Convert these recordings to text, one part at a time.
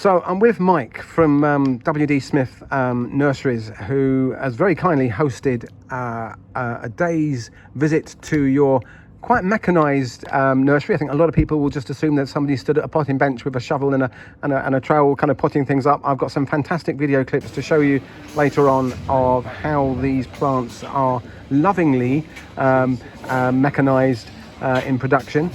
So I'm with Mike from WD Smith Nurseries, who has very kindly hosted a day's visit to your quite mechanised nursery. I think a lot of people will just assume that somebody stood at a potting bench with a shovel and a trowel kind of potting things up. I've got some fantastic video clips to show you later on of how these plants are lovingly mechanised in production,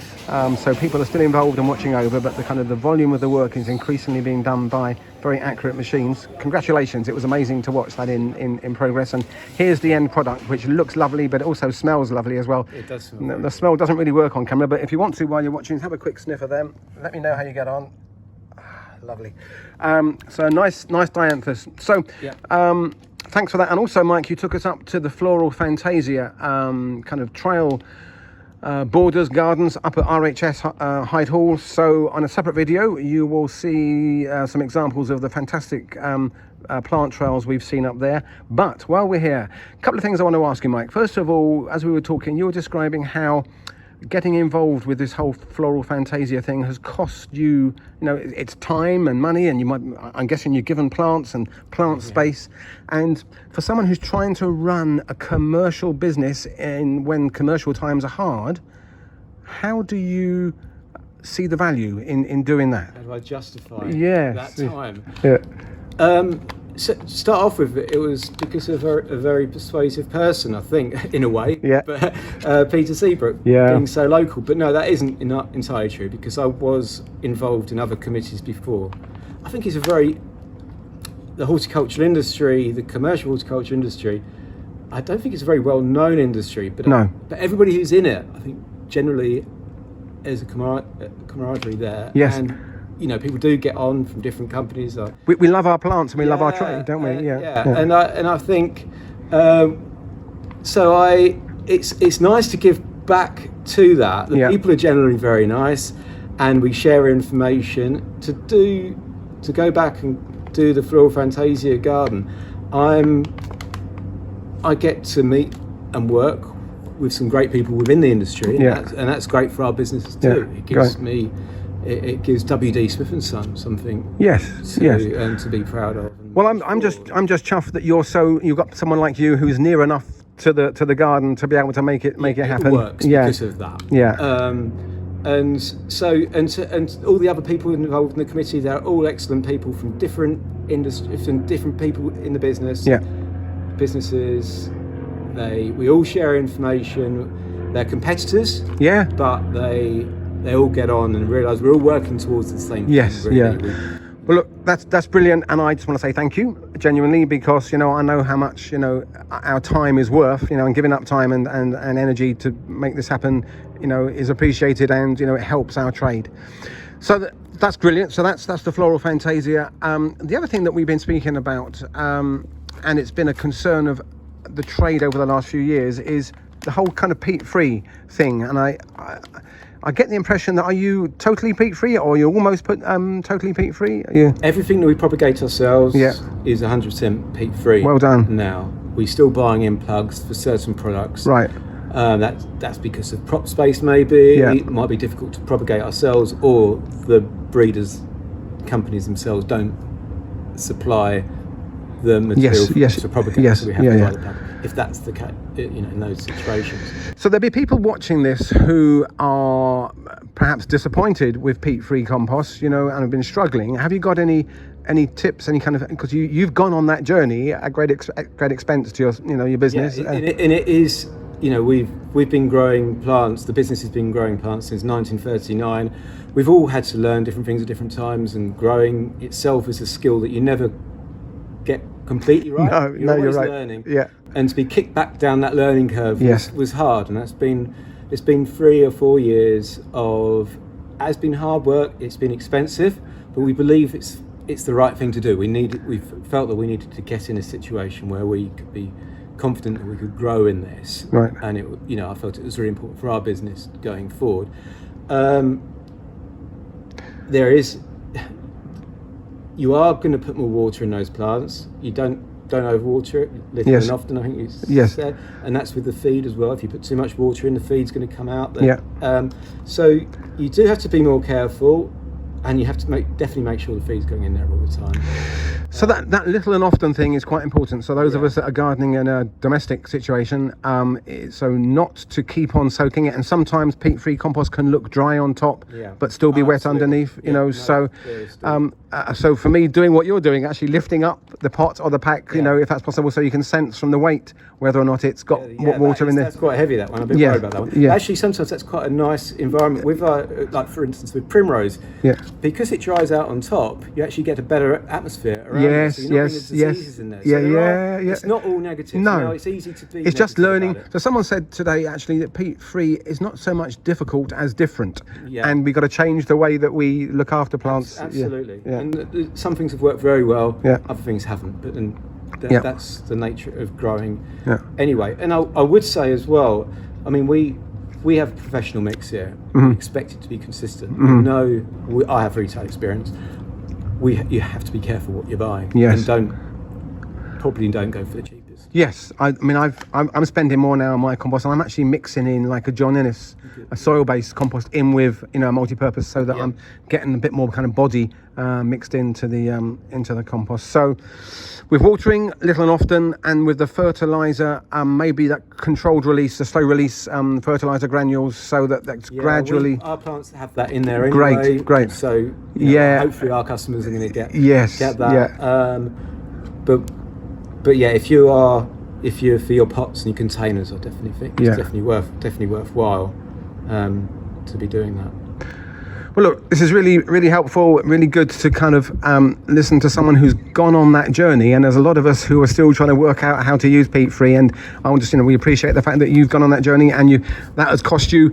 so people are still involved and watching over, but the volume of the work is increasingly being done by very accurate machines. Congratulations, it was amazing to watch that in progress. And here's the end product, which looks lovely, but it also smells lovely as well. It does smell. The smell doesn't really work on camera, but if you want to, while you're watching, have a quick sniff of them. Let me know how you get on. Lovely. So nice dianthus. So yeah. Thanks for that. And also, Mike, you took us up to the Floral Fantasia kind of trail borders gardens up at RHS Hyde Hall. So on a separate video you will see some examples of the fantastic plant trails we've seen up there. But while we're here, a couple of things I want to ask you, Mike. First of all, as we were talking, you were describing how getting involved with this whole Floral Fantasia thing has cost you, it's time and money, and I'm guessing you've given plants and plant space. And for someone who's trying to run a commercial business when commercial times are hard, how do you see the value in doing that? How do I justify that time? Yeah. So to start off with, it was because of a very persuasive person, I think, in a way. Yeah. But Peter Seabrook, being so local. But no, that isn't entirely true, because I was involved in other committees before. I think it's the horticultural industry, the commercial horticulture industry, I don't think it's a very well-known industry. But but everybody who's in it, I think, generally, there's a camaraderie there. Yes. And people do get on from different companies. We love our plants and we love our trade, don't we? Yeah. And I think it's nice to give back to that. The people are generally very nice, and we share information. To go back and do the Floral Fantasia garden, I get to meet and work with some great people within the industry, and that's great for our businesses too. It gives me. It gives WD Smith and Son something to be proud of. Well, I'm just chuffed that you've got someone like you who's near enough to the garden to be able to make it happen. It works because of that. Yeah. And all the other people involved in the committee, they're all excellent people from different industries, from different people in the business. Yeah. Businesses. We all share information. They're competitors. Yeah. But they all get on and realise we're all working towards the same thing. Yes, really. Well, look, that's brilliant, and I just want to say thank you, genuinely, because I know how much our time is worth, and giving up time and energy to make this happen, is appreciated, and it helps our trade. So that's brilliant. So that's the Floral Fantasia. The other thing that we've been speaking about, and it's been a concern of the trade over the last few years, is the whole kind of peat-free thing, and I get the impression that, are you totally peat-free, or you almost totally peat-free? Yeah. Everything that we propagate ourselves is 100% peat-free. Well done. Now, we're still buying in plugs for certain products. Right. That's because of crop space, maybe. Yeah. It might be difficult to propagate ourselves, or the breeders' companies themselves don't supply the material to propagate. Yes. So we have to buy the plug. If that's the case, in those situations. So there'll be people watching this who are perhaps disappointed with peat-free compost, and have been struggling. Have you got any tips, any kind of, because you've gone on that journey at great expense to your business. Yeah, and it is, we've been growing plants. The business has been growing plants since 1939. We've all had to learn different things at different times, and growing itself is a skill that you never get completely right. No, you're right. Learning. Yeah. And to be kicked back down that learning curve was hard, and it's been 3 or 4 years has been hard work. It's been expensive, but we believe it's the right thing to do. We felt that we needed to get in a situation where we could be confident that we could grow in this, right? And I felt it was really important for our business going forward. You are going to put more water in those plants. You don't overwater it little and often, I think you said, and that's with the feed as well. If you put too much water in, the feed's going to come out there. So you do have to be more careful. and you have to definitely make sure the feed's going in there all the time. So that little and often thing is quite important. So those of us that are gardening in a domestic situation, so not to keep on soaking it. And sometimes peat-free compost can look dry on top, but still be wet underneath. You know, so for me, doing what you're doing, actually lifting up the pot or the pack, you know, if that's possible, so you can sense from the weight whether or not it's got water in there. That's quite heavy, that one. I've been worried about that one. Yeah. Actually, sometimes that's quite a nice environment. With, like for instance, with primrose, because it dries out on top, you actually get a better atmosphere around it. So you're not getting the diseases in there. So it's not all negative. No, you know, it's easy to be. It's just learning. So someone said today actually that peat-free is not so much difficult as different, and we've got to change the way that we look after plants. Absolutely. And some things have worked very well. Other things haven't. But then that's the nature of growing. Anyway, and I would say as well, I mean, we have a professional mix here. We expect it to be consistent. No, I have retail experience. You have to be careful what you're buying, and probably don't go for the cheapest. Yes, I mean I'm spending more now on my compost, and I'm actually mixing in like a John Innes, a soil-based compost in with a multi-purpose, so that I'm getting a bit more kind of body mixed into the compost. So with watering little and often, and with the fertilizer, maybe that controlled release, the slow release fertilizer granules, so that's gradually. Our plants have that in there anyway. Great. So hopefully our customers are going to get that. But if you're for your pots and your containers, I definitely think it's definitely worthwhile to be doing that. Well, look, this is really, really helpful, really good to kind of listen to someone who's gone on that journey. And there's a lot of us who are still trying to work out how to use peat-free. And we appreciate the fact that you've gone on that journey, and that has cost you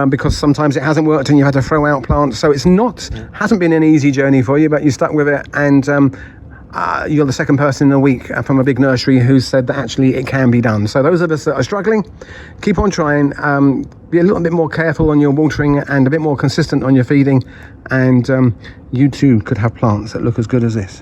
because sometimes it hasn't worked and you had to throw out plants. So hasn't been an easy journey for you, but you stuck with it. And you're the second person in a week from a big nursery who said that actually it can be done. So those of us that are struggling, keep on trying. Be a little bit more careful on your watering and a bit more consistent on your feeding, and you too could have plants that look as good as this.